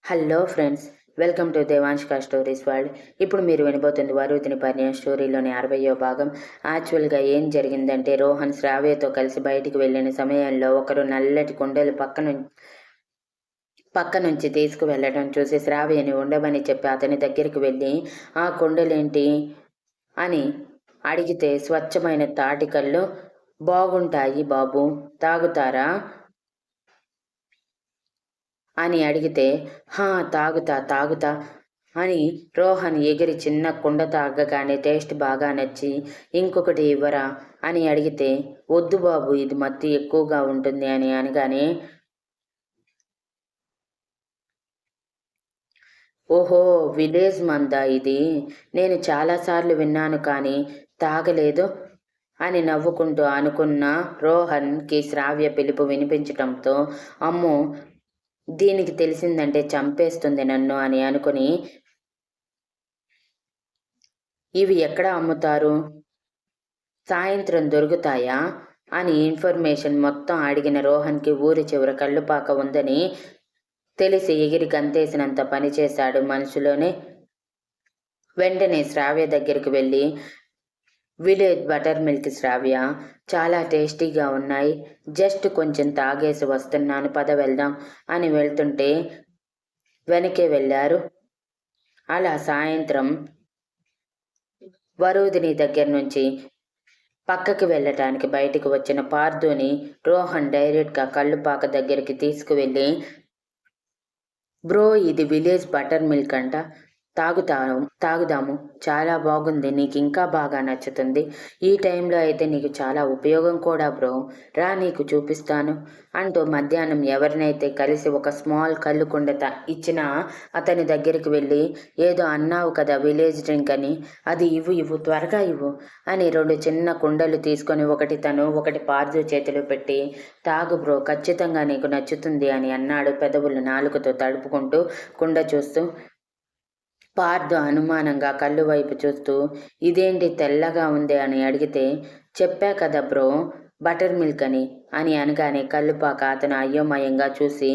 Hello friends, welcome to దేవాంష్క stories world. ఇప్పుడు మీరు వినబోతుంది వరుదిని పరిణయం స్టోరీలోని 60వ భాగం. యాక్చువల్గా ఏం జరిగిందంటే, రోహన్ శ్రావ్యతో కలిసి బయటికి వెళ్ళిన సమయంలో ఒకరు నల్లటి కుండలు పక్క నుంచి తీసుకువెళ్ళడం చూసి శ్రావ్యని ఉండమని చెప్పి అతని దగ్గరికి వెళ్ళి, ఆ కుండలేంటి అని అడిగితే, స్వచ్ఛమైన తాటి కళ్ళు బాగుంటాయి బాబు, తాగుతారా అని అడిగితే, తాగుతా అని రోహన్ ఎగిరి చిన్న కుండ తాగగానే టేస్ట్ బాగా నచ్చి, ఇంకొకటి ఇవ్వరా అని అడిగితే, వద్దు బాబు, ఇది మత్తు ఎక్కువగా ఉంటుంది అని అనగానే, ఓహో, విలేజ్ మందా ఇది, నేను చాలాసార్లు విన్నాను కానీ తాగలేదు అని నవ్వుకుంటూ అనుకున్న రోహన్కి శ్రావ్య పిలుపు వినిపించటంతో, అమ్మో, దీనికి తెలిసిందంటే చంపేస్తుంది నన్ను అని అనుకుని, ఇవి ఎక్కడ అమ్ముతారు, సాయంత్రం దొరుకుతాయా అని ఇన్ఫర్మేషన్ మొత్తం అడిగిన రోహన్కి ఊరి చివర కళ్ళుపాక ఉందని తెలిసి ఎగిరి గంతేసినంత పనిచేశాడు మనసులోనే. వెంటనే శ్రావ్య దగ్గరికి వెళ్ళి, విలేజ్ బటర్ మిల్క్ శ్రావ్య, చాలా టేస్టీగా ఉన్నాయి, జస్ట్ కొంచెం తాగేసి వస్తున్నాను, పద వెళ్దాం అని వెళ్తుంటే వెనకే వెళ్ళారు. అలా సాయంత్రం వరుదిని దగ్గర నుంచి పక్కకి వెళ్ళటానికి బయటికి వచ్చిన పార్థుని రోహన్ డైరెక్ట్గా కళ్ళుపాక దగ్గరికి తీసుకువెళ్ళి, బ్రో, ఇది విలేజ్ బటర్ మిల్క్ అంట, తాగుదాము, చాలా బాగుంది, నీకు ఇంకా బాగా నచ్చుతుంది, ఈ టైంలో అయితే నీకు చాలా ఉపయోగం కూడా బ్రో, రా నీకు చూపిస్తాను అంటూ మధ్యాహ్నం ఎవరినైతే కలిసి ఒక స్మాల్ కళ్ళు కుండ ఇచ్చిన అతని దగ్గరికి వెళ్ళి, ఏదో అన్నావు కదా విలేజ్ డ్రింక్ అని, అది ఇవ్వు త్వరగా ఇవ్వు అని 2 చిన్న కుండలు తీసుకొని ఒకటి తను ఒకటి పార్థు చేతిలో పెట్టి, తాగు బ్రో, ఖచ్చితంగా నీకు నచ్చుతుంది అని అన్నాడు పెదవులు నాలుకతో తడుపుకుంటూ కుండ చూస్తూ. పార్థు అనుమానంగా కళ్ళు వైపు చూస్తూ, ఇదేంటి తెల్లగా ఉంది అని అడిగితే, చెప్పా కదా బ్రో, బటర్ మిల్క్ అని అనగానే కళ్ళుపాక అతను అయోమయంగా చూసి,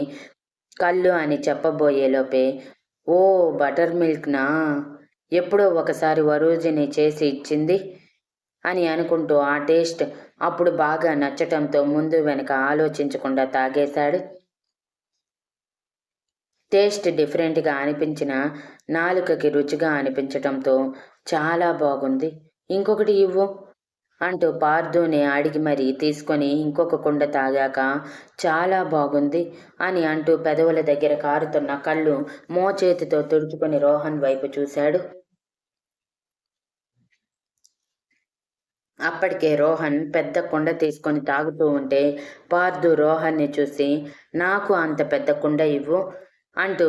కళ్ళు అని చెప్పబోయేలోపే, ఓ బటర్ మిల్క్నా, ఎప్పుడో ఒకసారి వరూజిని చేసి ఇచ్చింది అని అనుకుంటూ ఆ టేస్ట్ అప్పుడు బాగా నచ్చటంతో ముందు వెనక ఆలోచించకుండా తాగేశాడు. టేస్ట్ డిఫరెంట్గా అనిపించిన నాలుకకి రుచిగా అనిపించటంతో చాలా బాగుంది, ఇంకొకటి ఇవ్వు అంటూ పార్థుని అడిగి మరీ తీసుకొని ఇంకొక కుండ తాగాక, చాలా బాగుంది అని అంటూ పెదవుల దగ్గర కారుతున్న కళ్ళు మోచేతితో తుడుచుకొని రోహన్ వైపు చూశాడు. అప్పటికే రోహన్ పెద్ద కుండ తీసుకొని తాగుతూ ఉంటే పార్థు రోహన్ని చూసి, నాకు అంత పెద్ద కుండ ఇవ్వు అంటూ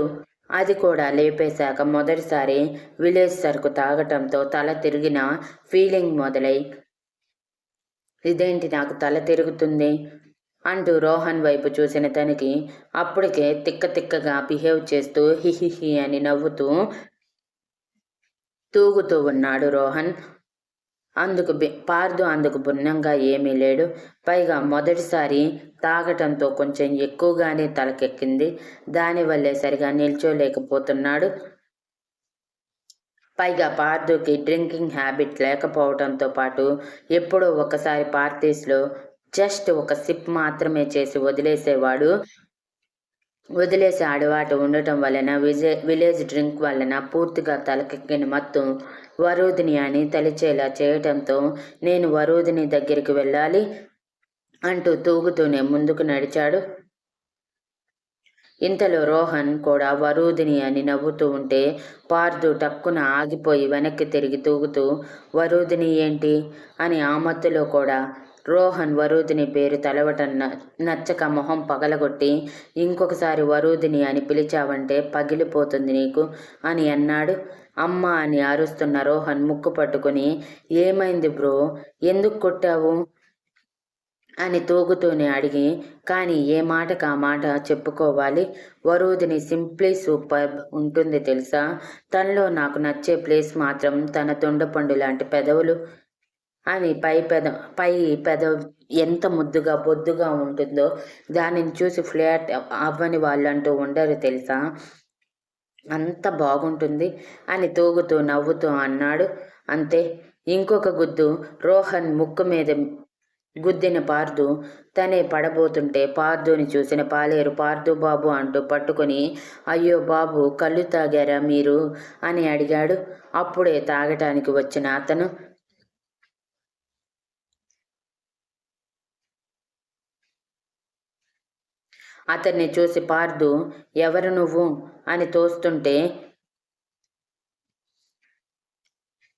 అది కూడా లేపేశాక మొదటిసారి విలేజ్ సరుకు తాగటంతో తల తిరిగిన ఫీలింగ్ మొదలై, ఇదేంటి నాకు తల తిరుగుతుంది అంటూ రోహన్ వైపు చూసిన తనకి అప్పటికే తిక్కగా బిహేవ్ చేస్తూ హిహిహి అని నవ్వుతూ తూగుతూ ఉన్నాడు రోహన్. పార్థు అందుకు భిన్నంగా ఏమీ లేడు. పైగా మొదటిసారి తాగటంతో కొంచెం ఎక్కువగానే తలకెక్కింది, దానివల్లే సరిగా నిల్చోలేకపోతున్నాడు. పైగా పార్థుకి డ్రింకింగ్ హ్యాబిట్ లేకపోవడంతో పాటు ఎప్పుడో ఒకసారి పార్టీస్లో జస్ట్ ఒక సిప్ మాత్రమే చేసి వదిలేసే అలవాటు ఉండటం వలన విలేజ్ డ్రింక్ వలన పూర్తిగా తలకెక్కిన మత్తు వరూధిని అని తలిచేలా చేయటంతో, నేను వరూధిని దగ్గరికి వెళ్ళాలి అంటూ తూగుతూనే ముందుకు నడిచాడు. ఇంతలో రోహన్ కూడా వరూధిని అని నవ్వుతూ ఉంటే పార్థు టక్కున ఆగిపోయి వెనక్కి తిరిగి తూగుతూ, వరూధిని ఏంటి అని ఆ మత్తులో కూడా రోహన్ వరూధిని పేరు తలవటం నచ్చక మొహం పగలగొట్టి, ఇంకొకసారి వరూధిని అని పిలిచావంటే పగిలిపోతుంది నీకు అని అన్నాడు. అమ్మ అని అరుస్తున్న రోహన్ ముక్కు పట్టుకుని, ఏమైంది బ్రో, ఎందుకు కొట్టావు అని తూగుతూనే అడిగి, కానీ ఏ మాటకు ఆ మాట చెప్పుకోవాలి, వరూధిని సింప్లీ సూపర్బ్ ఉంటుంది తెలుసా, తనలో నాకు నచ్చే ప్లేస్ మాత్రం తన తొండపండు లాంటి పెదవులు అని పై పెద ఎంత ముద్దుగా బొద్దుగా ఉంటుందో దానిని చూసి ఫ్లాట్ అవ్వని వాళ్ళంటూ ఉండరు తెలుసా అంత బాగుంటుంది అని తూగుతూ నవ్వుతూ అన్నాడు. అంతే. ఇంకొక గుద్దు రోహన్ ముక్కు మీద గుద్దిన పార్దు తనే పడబోతుంటే పార్దుని చూసిన పాలేరు పార్దు బాబు అంటూ పట్టుకుని, అయ్యో బాబు, కళ్ళు తాగారా మీరు అని అడిగాడు. అప్పుడే తాగటానికి వచ్చిన అతను అతన్ని చూసి పార్దు, ఎవరు నువ్వు అని తోస్తుంటే,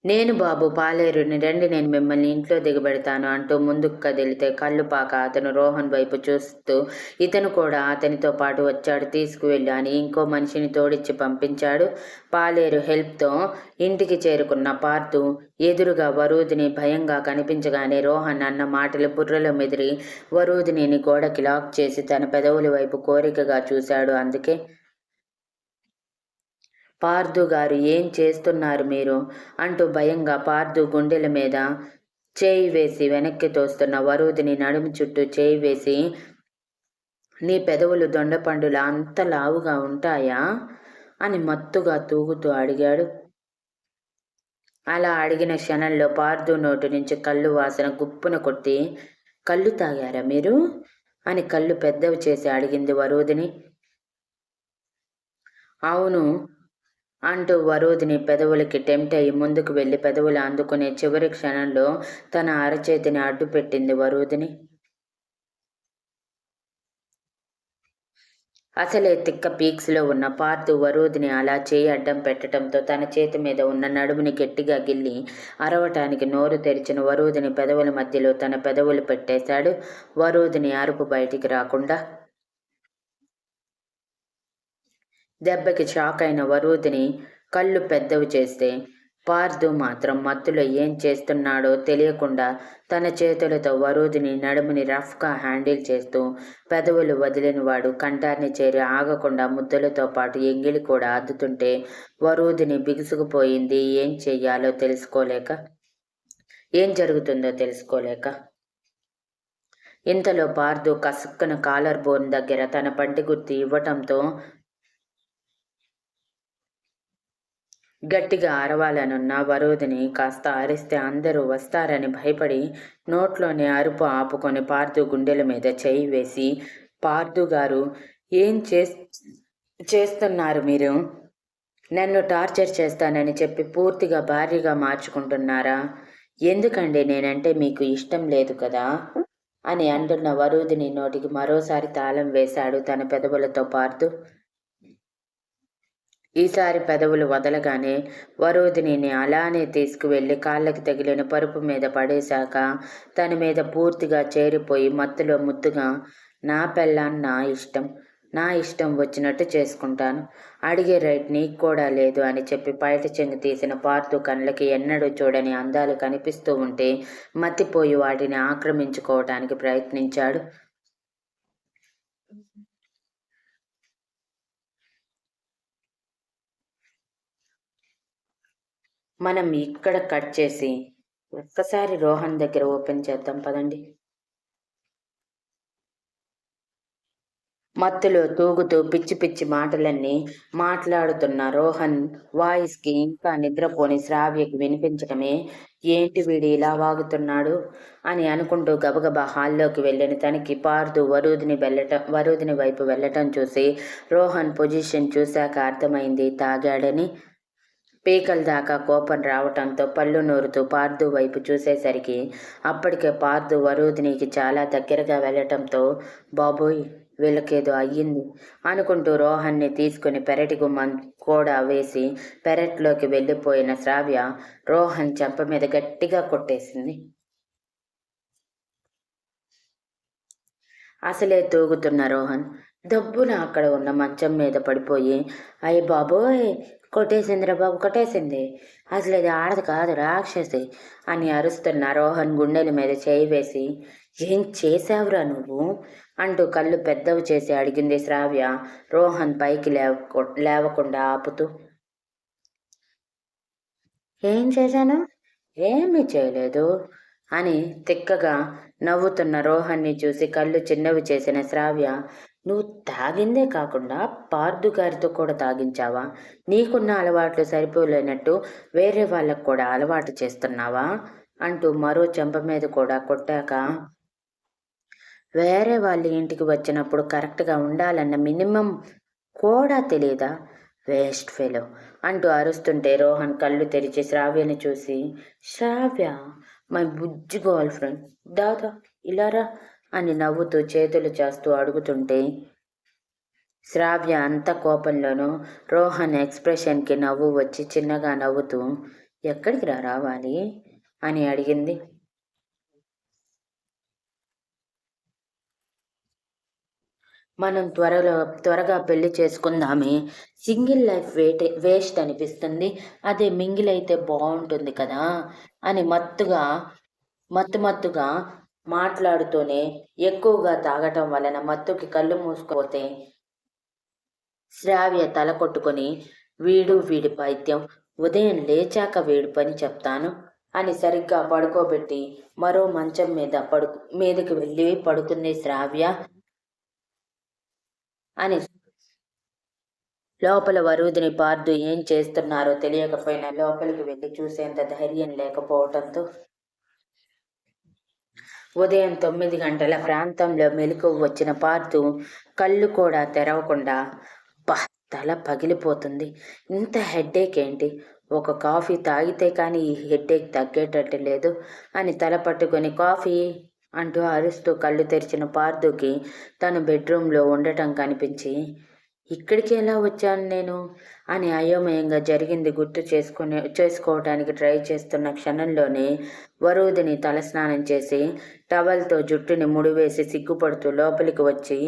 నేను బాబు పాలేరుని, రండి నేను మిమ్మల్ని ఇంట్లో దిగబెడతాను అంటూ ముందుకు కదిలితే కళ్ళుపాక అతను రోహన్ వైపు చూస్తూ ఇతను కూడా అతనితో పాటు వచ్చాడు. తీసుకువెళ్ళు అని ఇంకో మనిషిని తోడిచ్చి పంపించాడు. పాలేరు హెల్ప్తో ఇంటికి చేరుకున్న పార్థు ఎదురుగా వరూధిని భయంగా కనిపించగానే రోహన్ అన్న మాటలు బుర్రలో మెదిరి వరూధిని గోడకి లాక్ చేసి తన పెదవుల వైపు కోరికగా చూశాడు. అందుకే, పార్థు గారు, ఏం చేస్తున్నారు మీరు అంటూ భయంగా పార్థు గుండెల మీద చేయి వేసి వెనక్కి తోస్తున్న వరూధిని నడుము చుట్టూ చేయి వేసి, నీ పెదవులు దొండపండులా అంత లావుగా ఉంటాయా అని మత్తుగా తూగుతూ అడిగాడు. అలా అడిగిన క్షణంలో పార్థు నోటి నుంచి కళ్ళు వాసన గుప్పున కొట్టి, కళ్ళు తాగారా మీరు అని కళ్ళు పెద్దవి చేసి అడిగింది వరూధిని. అవును అంటూ వరూధిని పెదవులకి టెంప్ట్ అయ్యి ముందుకు వెళ్ళి పెదవులు అందుకునే చివరి క్షణంలో తన అరచేతిని అడ్డుపెట్టింది వరూధిని. అసలే తిక్క పీక్స్లో ఉన్న పార్థు వరూధిని అలా చేయి అడ్డం పెట్టడంతో తన చేతి మీద ఉన్న నడుముని గట్టిగా గిల్లి అరవటానికి నోరు తెరిచిన వరూధిని పెదవుల మధ్యలో తన పెదవులు పెట్టేశాడు. వరూధిని అరుపు బయటికి రాకుండా. దెబ్బకి షాక్ అయిన వరూధిని కళ్ళు పెద్దవి చేస్తే పార్థు మాత్రం మత్తులో ఏం చేస్తున్నాడో తెలియకుండా తన చేతులతో వరూధిని నడుముని రఫ్గా హ్యాండిల్ చేస్తూ పెదవులు వదిలినవాడు కంఠాన్ని చేరి ఆగకుండా ముద్దలతో పాటు ఎంగిలి కూడా అద్దుతుంటే వరూధిని బిగుసుకుపోయింది. ఏం చెయ్యాలో తెలుసుకోలేక, ఏం జరుగుతుందో తెలుసుకోలేక. ఇంతలో పార్థు కసుక్కున కాలర్ బోన్ దగ్గర తన పంటి గుర్తి ఇవ్వటంతో గట్టిగా అరవాలనున్న వరూధిని కాస్త అరిస్తే అందరూ వస్తారని భయపడి నోట్లోని అరుపు ఆపుకొని పార్థు గుండెల మీద చేయి వేసి, పార్థు గారు, ఏం చేస్తున్నారు మీరు? నన్ను టార్చర్ చేస్తానని చెప్పి పూర్తిగా భార్యగా మార్చుకుంటున్నారా? ఎందుకండి, నేనంటే మీకు ఇష్టం లేదు కదా అని అంటున్న వరూధిని నోటికి మరోసారి తాళం వేశాడు తన పెదవులతో పార్థు. ఈసారి పెదవులు వదలగానే వరూధిని అలానే తీసుకువెళ్ళి కాళ్ళకి తగిలిన పరుపు మీద పడేశాక తన మీద పూర్తిగా చేరిపోయి మత్తులో ముద్దుగా, నా పెళ్ళాన్ని నా ఇష్టం వచ్చినట్టు చేసుకుంటాను, అడిగే రైట్ నీకు కూడా లేదు అని చెప్పి బయట చెంగు తీసిన పార్థు కళ్ళకి ఎన్నడూ చూడని అందాలు కనిపిస్తూ ఉంటే మత్తిపోయి వాటిని ఆక్రమించుకోవటానికి ప్రయత్నించాడు. మనం ఇక్కడ కట్ చేసి ఒక్కసారి రోహన్ దగ్గర ఓపెన్ చేద్దాం పదండి. మత్తులో తూగుతూ పిచ్చి పిచ్చి మాటలన్నీ మాట్లాడుతున్న రోహన్ వాయిస్కి ఇంకా నిద్రపోని శ్రావ్యకి వినిపించటమే, ఏంటి వీడి ఇలా వాగుతున్నాడు అని అనుకుంటూ గబగబా హాల్లోకి వెళ్ళిన తనకి పార్థు వరూధిని వైపు వెళ్ళటం చూసి రోహన్ పొజిషన్ చూశాక అర్థమైంది తాగాడని. పీకల దాకా కోపం రావటంతో పళ్ళు నూరుతూ పార్థు వైపు చూసేసరికి అప్పటికే పార్థు వరూధినికి చాలా దగ్గరగా వెళ్ళటంతో, బాబోయ్, వీళ్ళకేదో అయ్యింది అనుకుంటూ రోహన్ని తీసుకుని పెరటి గుమ్మం కూడా వేసి పెరట్లోకి వెళ్ళిపోయిన శ్రావ్య రోహన్ చెంప మీద గట్టిగా కొట్టేసింది. అసలే తూగుతున్న రోహన్ దబ్బున అక్కడ ఉన్న మంచం మీద పడిపోయి, అయ్య బాబోయ్, కొట్టేసిందిరా బాబు, కొట్టేసింది, అసలు అది ఆడదు కాదు, రాక్షసి అని అరుస్తున్న రోహన్ గుండెల మీద చేయి వేసి, ఏం చేశావురా నువ్వు అంటూ కళ్ళు పెద్దవి చేసి అడిగింది శ్రావ్య రోహన్ పైకి లేవకుండా ఆపుతూ. ఏం చేశాను? ఏమీ చేయలేదు అని తిక్కగా నవ్వుతున్న రోహన్ని చూసి కళ్ళు చిన్నవి చేసిన శ్రావ్య, నువ్వు తాగిందే కాకుండా పార్థు గారితో కూడా తాగించావా? నీకున్న అలవాట్లు సరిపోలేనట్టు వేరే వాళ్ళకు కూడా అలవాటు చేస్తున్నావా అంటూ మరో చెంప మీద కూడా కొట్టాక, వేరే వాళ్ళ ఇంటికి వచ్చినప్పుడు కరెక్ట్గా ఉండాలన్న మినిమం కూడా తెలియదా వేస్ట్ ఫెలో అంటూ అరుస్తుంటే రోహన్ కళ్ళు తెరిచి శ్రావ్యని చూసి, శ్రావ్య, మై బుజ్జి గర్ల్ ఫ్రెండ్, దాదా ఇలారా అని నవ్వుతూ చేతులు చేస్తూ అడుగుతుంటే, శ్రావ్య అంత కోపంలోనూ రోహన్ ఎక్స్ప్రెషన్కి నవ్వు వచ్చి చిన్నగా నవ్వుతూ, ఎక్కడికి రావాలి అని అడిగింది. మనం త్వరగా పెళ్లి చేసుకుందామే, సింగిల్ లైఫ్ వేస్ట్ అనిపిస్తుంది, అదే మింగిల్ అయితే బాగుంటుంది కదా అని మత్తుగా మాట్లాడుతూనే, ఎక్కువగా తాగటం వలన మత్తుకి కళ్ళు మూసుకుపోతే శ్రావ్య తల కొట్టుకొని, వీడి పైత్యం, ఉదయం లేచాక వీడి పని చెప్తాను అని సరిగ్గా పడుకోబెట్టి మరో మంచం మీదకి వెళ్ళి పడుకుంది శ్రావ్య. అని లోపల వరుదిని పార్థు ఏం చేస్తున్నారో తెలియకపోయినా లోపలికి వెళ్ళి చూసేంత ధైర్యం లేకపోవటంతో ఉదయం 9 గంటల ప్రాంతంలో మెలకువ వచ్చిన పార్థు కళ్ళు కూడా తెరవకుండా, తల పగిలిపోతుంది, ఇంత హెడ్ఏక్ ఏంటి, ఒక కాఫీ తాగితే కానీ ఈ హెడ్ఏక్ తగ్గేటట్టు లేదు అని తల పట్టుకొని కాఫీ అంటూ అరుస్తూ కళ్ళు తెరిచిన పార్థుకి తను బెడ్రూమ్లో ఉండటం కనిపించి, ఇక్కడికి ఎలా వచ్చాను నేను అని అయోమయంగా జరిగింది గుర్తు చేసుకోవడానికి ట్రై చేస్తున్న క్షణంలోనే వరుదిని తలస్నానం చేసి టవల్తో జుట్టుని ముడివేసి సిగ్గుపడుతూ లోపలికి వచ్చి,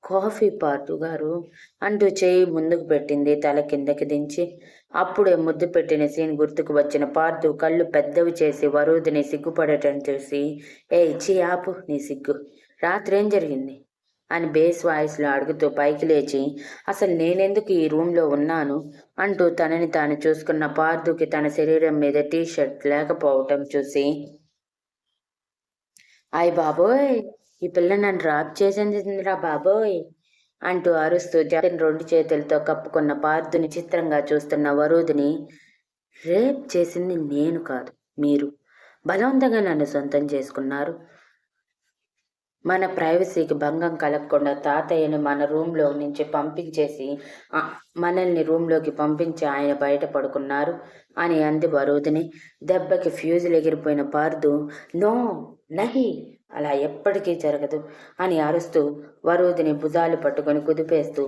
కాఫీ పార్థు గారు అంటూ చేయి ముందుకు పెట్టింది తల కిందకి దించి. అప్పుడే ముద్దు పెట్టిన సీన్ గుర్తుకు వచ్చిన పార్థు కళ్ళు పెద్దవి చేసి వరుదిని సిగ్గుపడటం చూసి, చీ ఆపు నీ సిగ్గు, రాత్రి ఏం జరిగింది అని బేస్ వాయిస్లో అడుగుతూ పైకి లేచి, అసలు నేనెందుకు ఈ రూమ్లో ఉన్నాను అంటూ తనని తాను చూసుకున్న పార్థుకి తన శరీరం మీద టీషర్ట్ లేకపోవటం చూసి, అయ్ బాబోయ్, ఈ పిల్ల నన్ను డ్రాప్ చేసిందిరా బాబోయ్ అంటూ అరుస్తూ జగన్ 2 చేతులతో కప్పుకున్న పార్థుని చిత్రంగా చూస్తున్న వరుదిని, రేప్ చేసింది నేను కాదు, మీరు బలవంతంగా నన్ను సొంతం చేసుకున్నారు. మన ప్రైవసీకి భంగం కలగకుండా తాతయ్యని మన రూమ్లో నుంచి మనల్ని రూమ్లోకి పంపించి ఆయన బయట పడుకున్నారు అని అంది వరుదిని. దెబ్బకి ఫ్యూజులు ఎగిరిపోయిన పార్థు, నో నహి, అలా ఎప్పటికీ జరగదు అని అరుస్తూ వరుదిని భుజాలు పట్టుకొని కుదిపేస్తూ,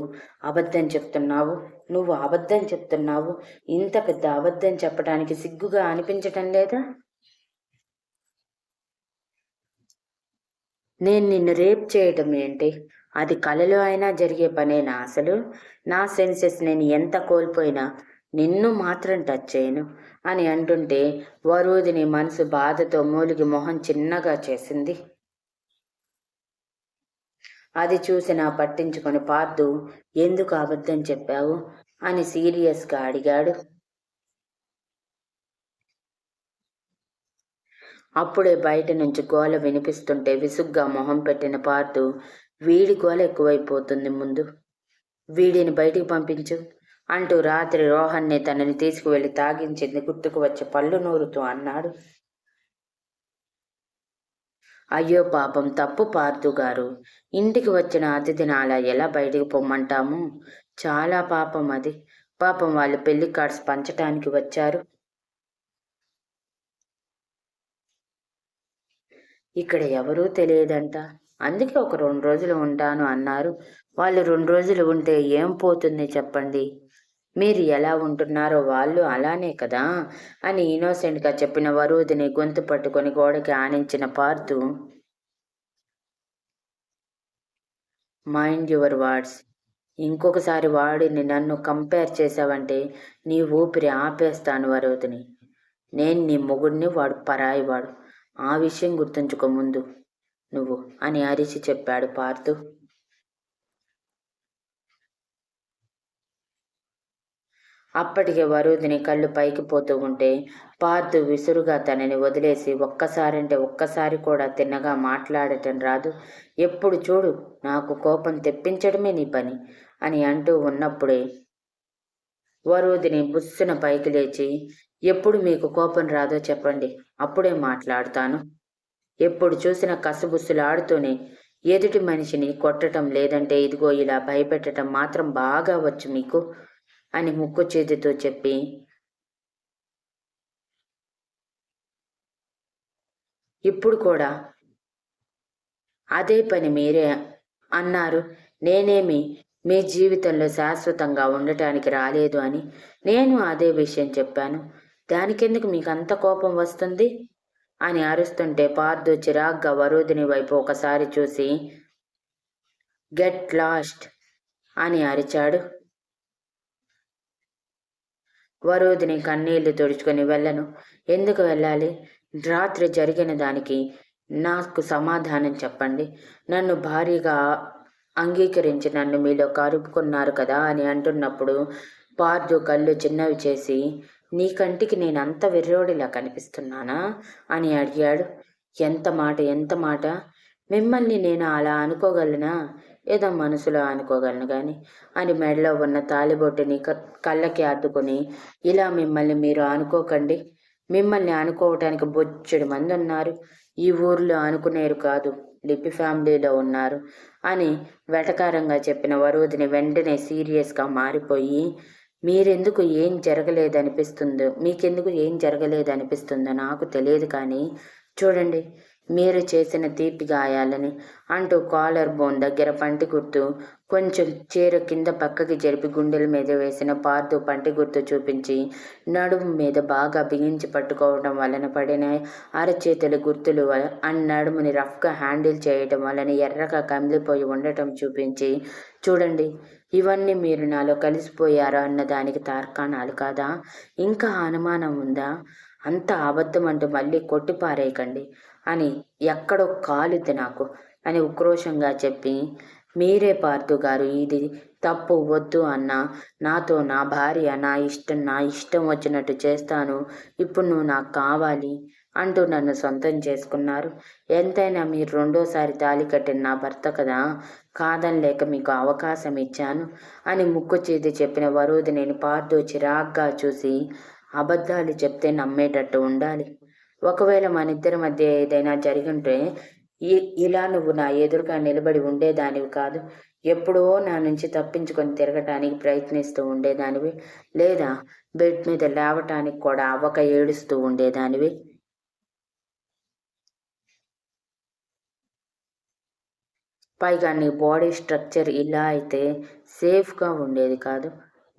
అబద్ధం చెప్తున్నావు, నువ్వు అబద్ధం చెప్తున్నావు, ఇంత పెద్ద అబద్ధం చెప్పడానికి సిగ్గుగా అనిపించటం లేదా? నేను నిన్ను రేప్ చేయటం ఏంటి, అది కలలో అయినా జరిగే పనేనా అసలు? నా సెన్సెస్ నేను ఎంత కోల్పోయినా నిన్ను మాత్రం టచ్ చేయను అని అంటుంటే వరుదిని మనసు బాధతో మూలిగి మొహం చిన్నగా చేసింది. అది చూసినా పట్టించుకొని పార్థు, ఎందుకు అబద్ధం చెప్పావు అని సీరియస్గా అడిగాడు. అప్పుడే బయట నుంచి గోల వినిపిస్తుంటే విసుగ్గా మొహం పెట్టిన పార్థు, వీడి గోల ఎక్కువైపోతుంది, ముందు వీడిని బయటికి పంపించు అంటూ రాత్రి రోహన్ని తనని తీసుకువెళ్ళి తాగించింది గుర్తుకు వచ్చి పళ్ళు నూరుతూ అన్నాడు. అయ్యో పాపం, తప్పు పార్థు గారు, ఇంటికి వచ్చిన అతిథిని అలా ఎలా బయటికి పొమ్మంటాము, చాలా పాపం అది, పాపం వాళ్ళు పెళ్లి కార్డ్స్ పంచటానికి వచ్చారు, ఇక్కడ ఎవరూ తెలియదంట, అందుకే ఒక 2 రోజులు ఉంటాను అన్నారు. వాళ్ళు 2 రోజులు ఉంటే ఏం పోతుంది చెప్పండి, మీరు ఎలా ఉంటున్నారో వాళ్ళు అలానే కదా అని ఇన్నోసెంట్గా చెప్పిన వరుదిని గొంతు పట్టుకొని గోడకి ఆనించిన పార్థు, మైండ్ యువర్ వర్డ్స్, ఇంకొకసారి వాడిని నన్ను కంపేర్ చేశావంటే నీ ఊపిరి ఆపేస్తాను వరుదిని, నేను నీ మొగుడిని, వాడు పరాయివాడు, ఆ విషయం గుర్తుంచుకో ముందు నువ్వు అని అరిచి చెప్పాడు పార్థు. అప్పటికే వరుదిని కళ్ళు పైకి పోతూ ఉంటే పార్థు విసురుగా తనని వదిలేసి, ఒక్కసారంటే ఒక్కసారి కూడా తిన్నగా మాట్లాడటం రాదు, ఎప్పుడు చూడు నాకు కోపం తెప్పించడమే నీ పని అని అంటూ ఉన్నప్పుడే వరుదిని బుస్సున పైకి లేచి, ఎప్పుడు మీకు కోపం రాదో చెప్పండి, అప్పుడే మాట్లాడతాను. ఎప్పుడు చూసినా కసుబుస్సులాడుతూనే ఎదుటి మనిషిని కొట్టటం, లేదంటే ఇదిగో ఇలా భయపెట్టడం మాత్రం బాగా వచ్చు మీకు అని ముక్కు చేతితో చెప్పి, ఇప్పుడు కూడా అదే పని మీరే అన్నారు. నేనేమి మీ జీవితంలో శాశ్వతంగా ఉండటానికి రాలేదు అని నేను అదే విషయం చెప్పాను. దానికెందుకు మీకు అంత కోపం వస్తుంది అని అరుస్తుంటే పార్థు చిరాగ్గా వరుదిని వైపు ఒకసారి చూసి, గెట్ లాస్ట్ అని అరిచాడు. వరుదిని కన్నీళ్లు తుడుచుకొని, వెళ్ళను. ఎందుకు వెళ్ళాలి? రాత్రి జరిగిన దానికి నాకు సమాధానం చెప్పండి. నన్ను భారీగా అంగీకరించి నన్ను మీలో కలుపుకున్నారు కదా అని అంటున్నప్పుడు పార్థు కళ్ళు చిన్నవి చేసి, నీ కంటికి నేను అంత వెర్రోడిలా కనిపిస్తున్నానా అని అడిగాడు. ఎంత మాట, ఎంత మాట! మిమ్మల్ని నేను అలా అనుకోగలనా? ఏదో మనసులో అనుకోగలను కానీ అని మెడలో ఉన్న తాలిబొట్టుని కళ్ళకి అద్దుకొని, ఇలా మిమ్మల్ని మీరు అనుకోకండి. మిమ్మల్ని అనుకోవటానికి బొచ్చెడు మంది ఉన్నారు. ఈ ఊర్లో అనుకునేరు కాదు, లిపి ఫ్యామిలీలో ఉన్నారు అని వెటకారంగా చెప్పిన వరుదిని వెంటనే సీరియస్గా మారిపోయి, మీకెందుకు ఏం జరగలేదనిపిస్తుందో నాకు తెలియదు కానీ చూడండి, మీరు చేసిన తీపి గాయాలని అంటూ కాలర్ బోన్ దగ్గర పంటి గుర్తు కొంచెం చీర కింద పక్కకి జరిపి గుండెల మీద వేసిన పార్థు పంటి గుర్తు చూపించి, నడుము మీద బాగా బిగించి పట్టుకోవడం వలన పడిన అరచేతుల గుర్తులు నడుముని రఫ్గా హ్యాండిల్ చేయటం వలన ఎర్రగా కమిలిపోయి ఉండటం చూపించి, చూడండి, ఇవన్నీ మీరు నాలో కలిసిపోయారా అన్న దానికి తార్కాణాలు కాదా? ఇంకా అనుమానం ఉందా? అంత అబద్ధం అంటూ మళ్ళీ కొట్టిపారేయకండి అని ఎక్కడో కాలుద్ది నాకు అని ఉక్రోషంగా చెప్పి, మీరే పార్థు గారు ఇది తప్పు, వద్దు అన్నా నాతో నా భార్య నా ఇష్టం వచ్చినట్టు చేస్తాను, ఇప్పుడు నువ్వు నాకు కావాలి అంటూ నన్ను సొంతం చేసుకున్నారు. ఎంతైనా మీరు రెండోసారి తాళి కట్టిన నా భర్త కదా, కాదనలేక మీకు అవకాశం ఇచ్చాను అని ముక్కు చేతి చెప్పిన వరుదిని పార్థు చిరాగ్గా చూసి, అబద్ధాలు చెప్తే నమ్మేటట్టు ఉండాలి. ఒకవేళ మనిద్దరి మధ్య ఏదైనా జరిగింటే ఇలా నువ్వు నా ఎదురుగా నిలబడి ఉండేదానివి కాదు. ఎప్పుడో నా నుంచి తప్పించుకొని తిరగటానికి ప్రయత్నిస్తూ ఉండేదానివి, లేదా బెడ్ మీద లేవటానికి కూడా అవ్వక ఏడుస్తూ ఉండేదానివి. పైగా నీ బాడీ స్ట్రక్చర్ ఇలా అయితే సేఫ్గా ఉండేది కాదు.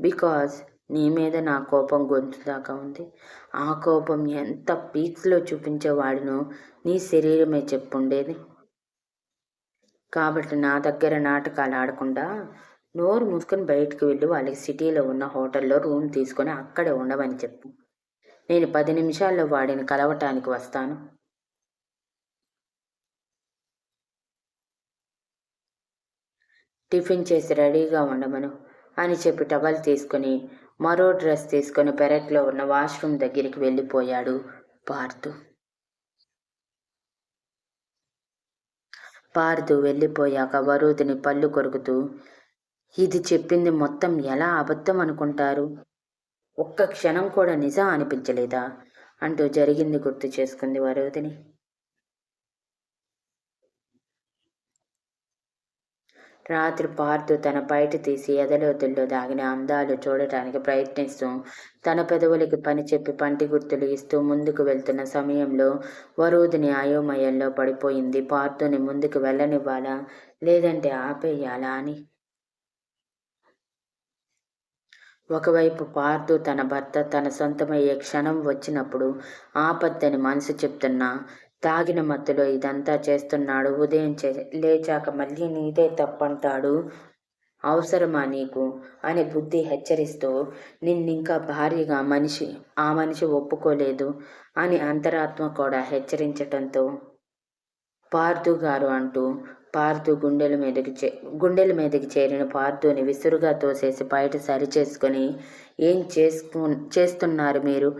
బికాజ్ నీ మీద నా కోపం గొంతు దాకా ఉంది. ఆ కోపం ఎంత పీక్స్లో చూపించేవాడినో నీ శరీరమే చెప్పుండేది. కాబట్టి నా దగ్గర నాటకాలు ఆడకుండా నోరు మూసుకొని బయటకు వెళ్ళి వాళ్ళకి సిటీలో ఉన్న హోటల్లో రూమ్ తీసుకొని అక్కడే ఉండవని చెప్పు. నేను 10 నిమిషాల్లో వాడిని కలవటానికి వస్తాను. టిఫిన్ చేసి రెడీగా ఉండమను అని చెప్పి టవల్ తీసుకుని మరో డ్రెస్ తీసుకుని పెరట్లో ఉన్న వాష్రూమ్ దగ్గరికి వెళ్ళిపోయాడు పార్థు. వెళ్ళిపోయాక వరుదిని పళ్ళు కొరుకుతూ, ఇది చెప్పింది మొత్తం ఎలా అబద్ధం అనుకుంటారు? ఒక్క క్షణం కూడా నిజం అనిపించలేదా అంటూ జరిగింది గుర్తు చేసుకుంది వరుదిని. రాత్రి పార్థు తన పైట తీసి ఎదలోతుల్లో దాగిన అందాలు చూడటానికి ప్రయత్నిస్తూ తన పెదవులకి పని చెప్పి పంటి గుర్తులు ఇస్తూ ముందుకు వెళ్తున్న సమయంలో వరుదిని అయోమయంలో పడిపోయింది. పార్థుని ముందుకు వెళ్ళనివ్వాలా లేదంటే ఆపేయాలా అని. ఒకవైపు పార్థు తన భర్త తన సొంతమయ్యే క్షణం వచ్చినప్పుడు ఆపద్దని మనసు చెప్తున్నా, తాగిన మత్తులో ఇదంతా చేస్తున్నాడు, ఉదయం లేచాక మళ్ళీ నీదే తప్పంటాడు, అవసరమా నీకు అని బుద్ధి హెచ్చరిస్తూ, నిన్నింకా భారీగా ఆ మనిషి ఒప్పుకోలేదు అని అంతరాత్మ కూడా హెచ్చరించటంతో పార్థు గారు అంటూ గుండెల మీదకి చేరిన పార్థుని విసురుగా తోసేసి బయట సరిచేసుకొని ఏం చేస్తున్నారు మీరు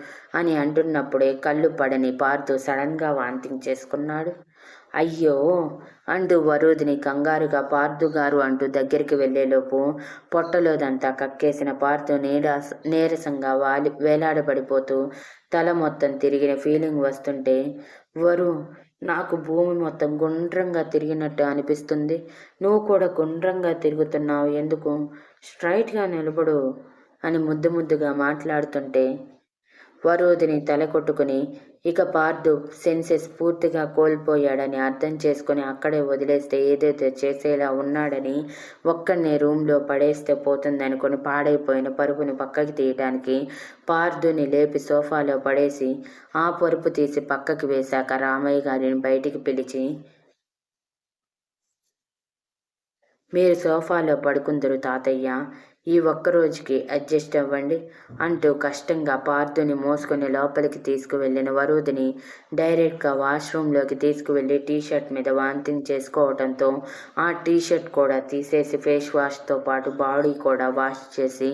అని అంటున్నప్పుడే కళ్ళు పడని పార్థు సడన్గా వాంతింగ్ చేసుకున్నాడు. అయ్యో అంటూ వరూధిని కంగారుగా పార్థు గారు అంటూ దగ్గరికి వెళ్ళేలోపు పొట్టలోదంతా కక్కేసిన పార్థు నీరసంగా వేలాడబడిపోతూ తల మొత్తం తిరిగిన ఫీలింగ్ వస్తుంటే, వరు నాకు భూమి మొత్తం గుండ్రంగా తిరిగినట్టు అనిపిస్తుంది. నువ్వు కూడా గుండ్రంగా తిరుగుతున్నావు ఎందుకు? స్ట్రైట్గా నిలబడు అని ముద్దుగా మాట్లాడుతుంటే వరూధిని తల కొట్టుకుని ఇక పార్థు సెన్సెస్ పూర్తిగా కోల్పోయాడని అర్థం చేసుకుని అక్కడే వదిలేస్తే ఏదేదో చేసేలా ఉన్నాడని ఒక్కడినే రూమ్లో పడేస్తే పోతుందనుకుని పాడైపోయిన పరుపుని పక్కకి తీయటానికి పార్థుని లేపి సోఫాలో పడేసి ఆ పరుపు తీసి పక్కకి వేశాక రామయ్య గారిని బయటికి పిలిచి, మీరు సోఫాలో పడుకుందరు తాతయ్య, ఈ ఒక్కరోజుకి అడ్జస్ట్ అవ్వండి అంటూ కష్టంగా పార్థుని మోసుకొని లోపలికి తీసుకువెళ్ళిన వరూధిని డైరెక్ట్గా వాష్రూమ్లోకి తీసుకువెళ్ళి టీషర్ట్ మీద వాంతింగ్ చేసుకోవడంతో ఆ టీషర్ట్ కూడా తీసేసి ఫేస్ వాష్తో పాటు బాడీ కూడా వాష్ చేసి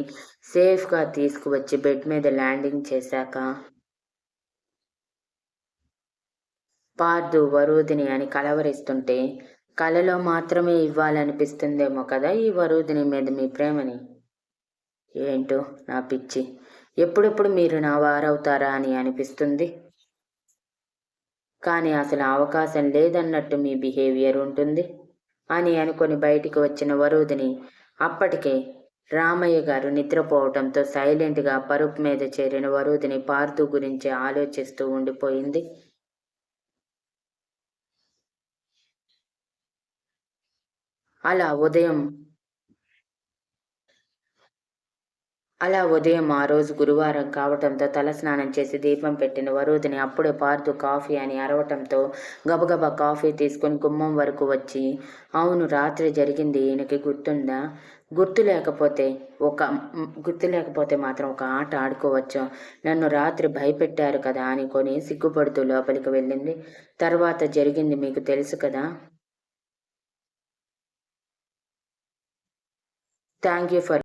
సేఫ్గా తీసుకువచ్చి బెడ్ మీద ల్యాండింగ్ చేశాక పార్థు వరూధిని అని కలవరిస్తుంటే, కలలో మాత్రమే ఇవ్వాలనిపిస్తుందేమో కదా ఈ వరూధిని మీద మీ ప్రేమని. ఏంటో నా పిచ్చి, ఎప్పుడెప్పుడు మీరు నా వారవుతారా అని అనిపిస్తుంది. కానీ అసలు అవకాశం లేదన్నట్టు మీ బిహేవియర్ ఉంటుంది అని అనుకొని బయటికి వచ్చిన వరూధిని అప్పటికే రామయ్య గారు నిద్రపోవటంతో సైలెంట్గా పరుపు మీద చేరిన వరూధిని పార్థు గురించి ఆలోచిస్తూ ఉండిపోయింది. అలా ఉదయం ఆ రోజు గురువారం కావటంతో తలస్నానం చేసి దీపం పెట్టిన వరూధిని అప్పుడే పార్థు కాఫీ అని అరవటంతో గబగబా కాఫీ తీసుకుని గుమ్మం వరకు వచ్చి, అవును రాత్రి జరిగింది ఈయనకి గుర్తుందా? గుర్తు లేకపోతే మాత్రం ఒక ఆట ఆడుకోవచ్చు. నన్ను రాత్రి భయపెట్టారు కదా అనుకొని సిగ్గుపడుతూ లోపలికి వెళ్ళింది. తర్వాత జరిగింది మీకు తెలుసు కదా. Thank you for